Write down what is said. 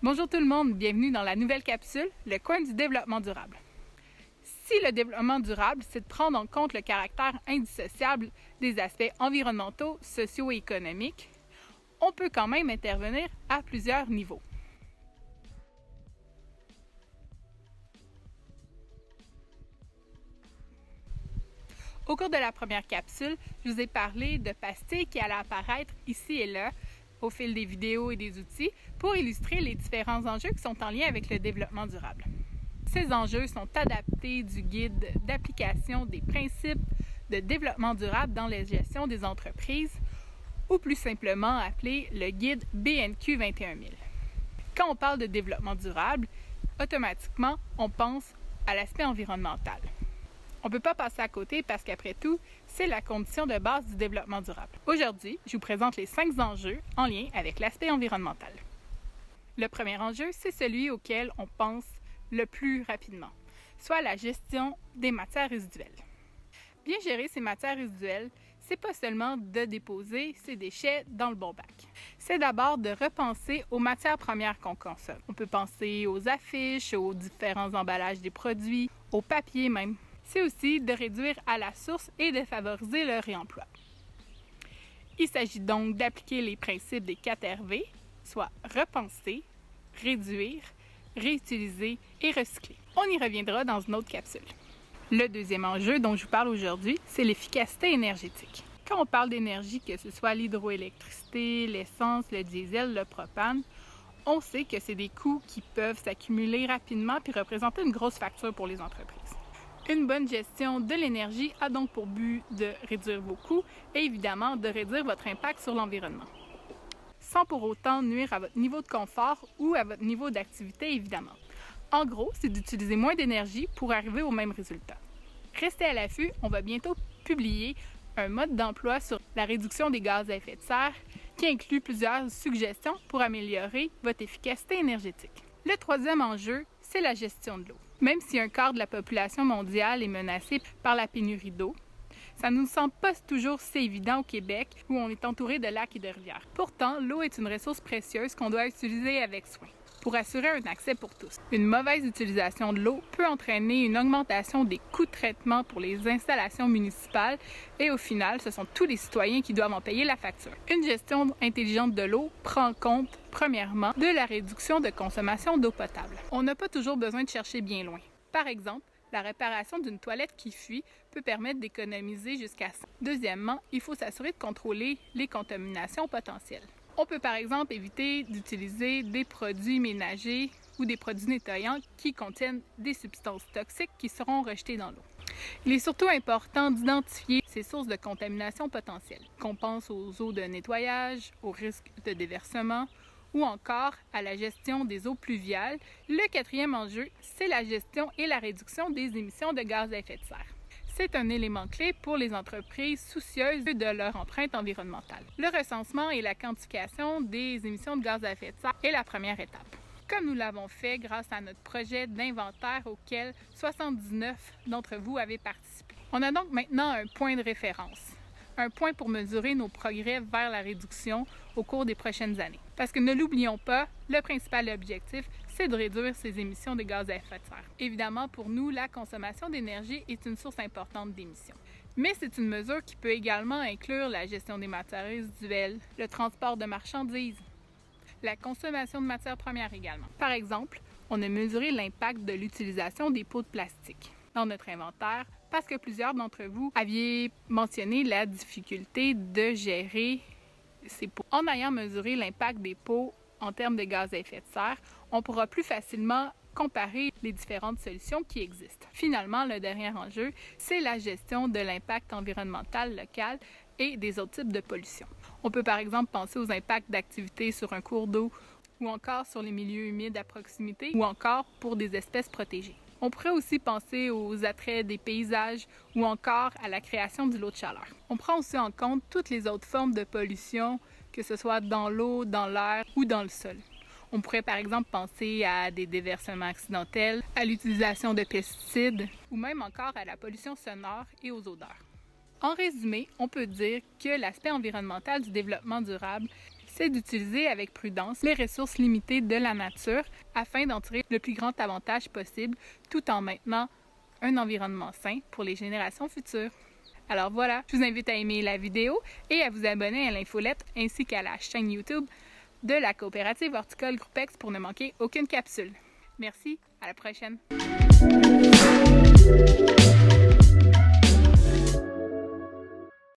Bonjour tout le monde, bienvenue dans la nouvelle capsule, le coin du développement durable. Si le développement durable, c'est de prendre en compte le caractère indissociable des aspects environnementaux, sociaux et économiques, on peut quand même intervenir à plusieurs niveaux. Au cours de la première capsule, je vous ai parlé de pastilles qui allaient apparaître ici et là au fil des vidéos et des outils pour illustrer les différents enjeux qui sont en lien avec le développement durable. Ces enjeux sont adaptés du guide d'application des principes de développement durable dans la gestion des entreprises, ou plus simplement appelé le guide BNQ 21000. Quand on parle de développement durable, automatiquement, on pense à l'aspect environnemental. On ne peut pas passer à côté parce qu'après tout, c'est la condition de base du développement durable. Aujourd'hui, je vous présente les 5 enjeux en lien avec l'aspect environnemental. Le premier enjeu, c'est celui auquel on pense le plus rapidement, soit la gestion des matières résiduelles. Bien gérer ces matières résiduelles, c'est pas seulement de déposer ces déchets dans le bon bac. C'est d'abord de repenser aux matières premières qu'on consomme. On peut penser aux affiches, aux différents emballages des produits, au papier même. C'est aussi de réduire à la source et de favoriser le réemploi. Il s'agit donc d'appliquer les principes des 4 RV, soit repenser, réduire, réutiliser et recycler. On y reviendra dans une autre capsule. Le deuxième enjeu dont je vous parle aujourd'hui, c'est l'efficacité énergétique. Quand on parle d'énergie, que ce soit l'hydroélectricité, l'essence, le diesel, le propane, on sait que c'est des coûts qui peuvent s'accumuler rapidement puis représenter une grosse facture pour les entreprises. Une bonne gestion de l'énergie a donc pour but de réduire vos coûts et évidemment de réduire votre impact sur l'environnement, sans pour autant nuire à votre niveau de confort ou à votre niveau d'activité évidemment. En gros, c'est d'utiliser moins d'énergie pour arriver au même résultat. Restez à l'affût, on va bientôt publier un mode d'emploi sur la réduction des gaz à effet de serre qui inclut plusieurs suggestions pour améliorer votre efficacité énergétique. Le troisième enjeu, c'est la gestion de l'eau. Même si un quart de la population mondiale est menacée par la pénurie d'eau, ça ne nous semble pas toujours si évident au Québec où on est entouré de lacs et de rivières. Pourtant, l'eau est une ressource précieuse qu'on doit utiliser avec soin pour assurer un accès pour tous. Une mauvaise utilisation de l'eau peut entraîner une augmentation des coûts de traitement pour les installations municipales et au final, ce sont tous les citoyens qui doivent en payer la facture. Une gestion intelligente de l'eau prend en compte, premièrement, de la réduction de consommation d'eau potable. On n'a pas toujours besoin de chercher bien loin. Par exemple, la réparation d'une toilette qui fuit peut permettre d'économiser jusqu'à 100. Deuxièmement, il faut s'assurer de contrôler les contaminations potentielles. On peut par exemple éviter d'utiliser des produits ménagers ou des produits nettoyants qui contiennent des substances toxiques qui seront rejetées dans l'eau. Il est surtout important d'identifier ces sources de contamination potentielles, qu'on pense aux eaux de nettoyage, aux risques de déversement ou encore à la gestion des eaux pluviales. Le quatrième enjeu, c'est la gestion et la réduction des émissions de gaz à effet de serre. C'est un élément clé pour les entreprises soucieuses de leur empreinte environnementale. Le recensement et la quantification des émissions de gaz à effet de serre est la première étape. Comme nous l'avons fait grâce à notre projet d'inventaire auquel 79 d'entre vous avez participé. On a donc maintenant un point de référence, un point pour mesurer nos progrès vers la réduction au cours des prochaines années. Parce que ne l'oublions pas, le principal objectif, c'est de réduire ces émissions de gaz à effet de serre. Évidemment, pour nous, la consommation d'énergie est une source importante d'émissions. Mais c'est une mesure qui peut également inclure la gestion des matières résiduelles, le transport de marchandises, la consommation de matières premières également. Par exemple, on a mesuré l'impact de l'utilisation des pots de plastique dans notre inventaire parce que plusieurs d'entre vous aviez mentionné la difficulté de gérer ces pots. En ayant mesuré l'impact des pots en termes de gaz à effet de serre, on pourra plus facilement comparer les différentes solutions qui existent. Finalement, le dernier enjeu, c'est la gestion de l'impact environnemental local et des autres types de pollution. On peut par exemple penser aux impacts d'activités sur un cours d'eau ou encore sur les milieux humides à proximité ou encore pour des espèces protégées. On pourrait aussi penser aux attraits des paysages ou encore à la création du lot de chaleur. On prend aussi en compte toutes les autres formes de pollution, que ce soit dans l'eau, dans l'air ou dans le sol. On pourrait par exemple penser à des déversements accidentels, à l'utilisation de pesticides ou même encore à la pollution sonore et aux odeurs. En résumé, on peut dire que l'aspect environnemental du développement durable, c'est d'utiliser avec prudence les ressources limitées de la nature afin d'en tirer le plus grand avantage possible tout en maintenant un environnement sain pour les générations futures. Alors voilà, je vous invite à aimer la vidéo et à vous abonner à l'infolette ainsi qu'à la chaîne YouTube de la coopérative horticole Groupex pour ne manquer aucune capsule. Merci, à la prochaine!